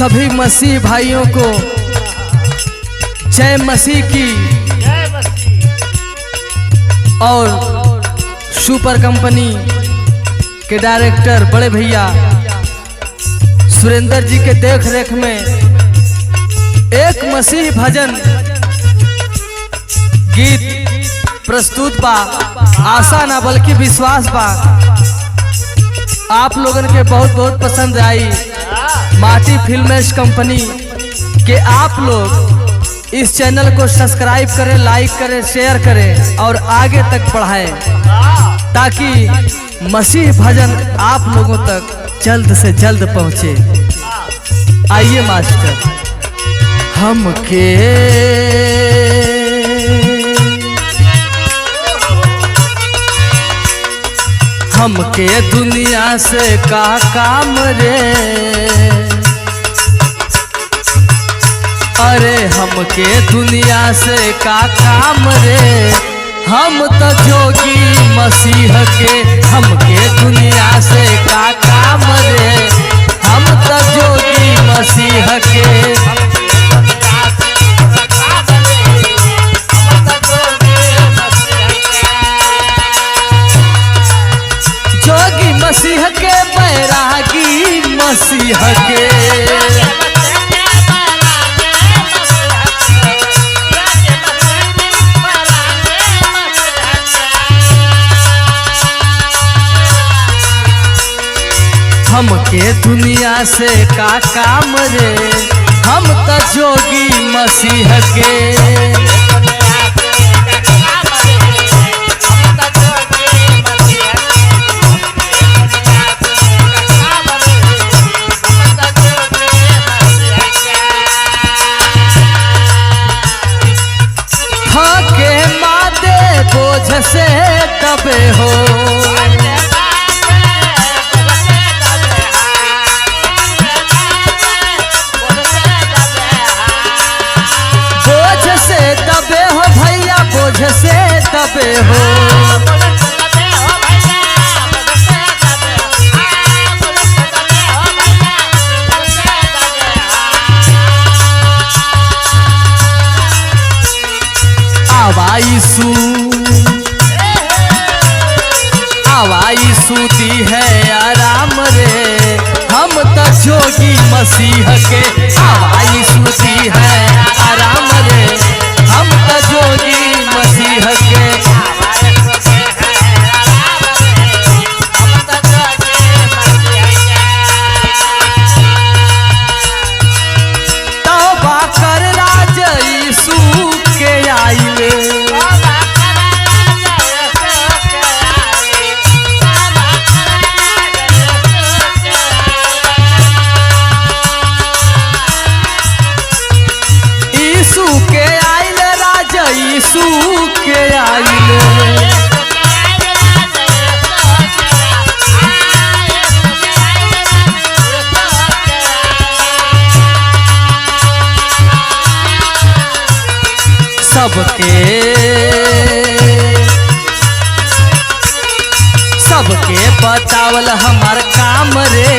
सभी मसीह भाइयों को जय मसीह की। और सुपर कंपनी के डायरेक्टर बड़े भैया सुरेंद्र जी के देख रेख में एक मसीह भजन गीत प्रस्तुत बा। आशा ना बल्कि विश्वास बा आप लोगन के बहुत बहुत पसंद आई। माटी फिल्मेस कंपनी के आप लोग इस चैनल को सब्सक्राइब करें, लाइक करें, शेयर करें और आगे तक बढ़ाएं ताकि मसीह भजन आप लोगों तक जल्द से जल्द पहुंचे। आइए मास्टर। हमके दुनिया से का काम रे, अरे हमके दुनिया से का काम रे, हम तो जोगी मसीह के। हमके दुनिया से का काम रे, हम तो जोगी मसीह के। जोगी मसीह के, बैरागी मसीह के। हमके दुनिया से का काम रे, हम तो जोगी मसीह के। थके मादे बोझ से दबे हो, दबे हो भैया, बोझ से दबे हो। आवाई सूती है आराम रे, हम तो जोगी मसीह के। आवाई सूती है आराम रे, हम तो जोगी मसीह के। तौबा कर राज यीशु के आइले, यीशु के आइले, राजा यीशु के आइले। सबके बतावल हमार काम रे,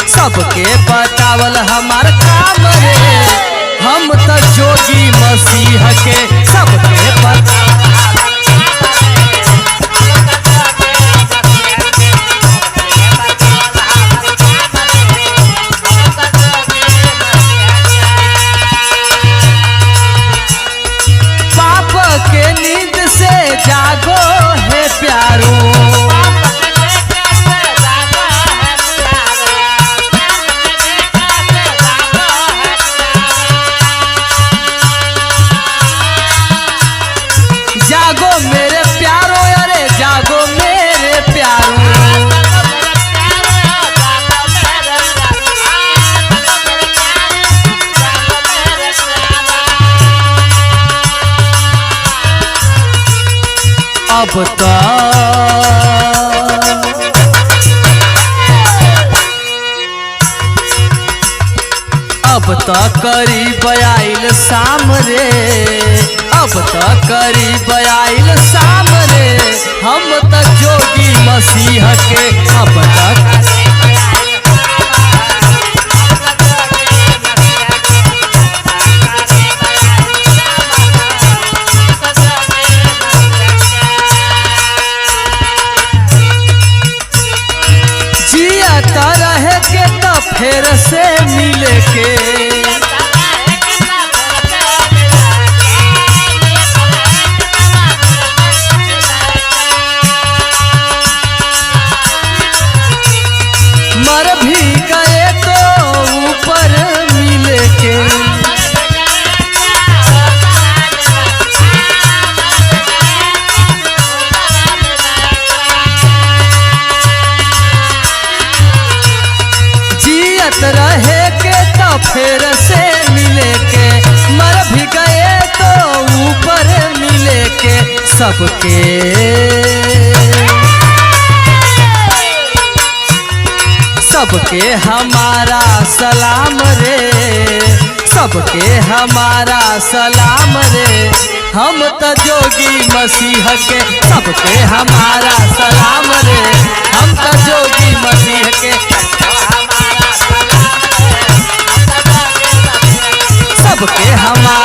सबके बतावल हमार काम रे, हम तो जोगी मसीह के। सबके बतावल पाप के नींद से जागो है प्यारो, जागो मेरे प्यारो, अरे जागो मेरे प्यारो। अब तो करीब आइल शाम रे, अब तो करीब आइल शाम रे, हम तो जोगी मसीह के। अब तक सबके हमारा सलाम रे, सबके हमारा सलाम रे, हम त जोगी मसीह के। सबके हमारा सलाम रे, हम त जोगी मसीह के। सबके हमारा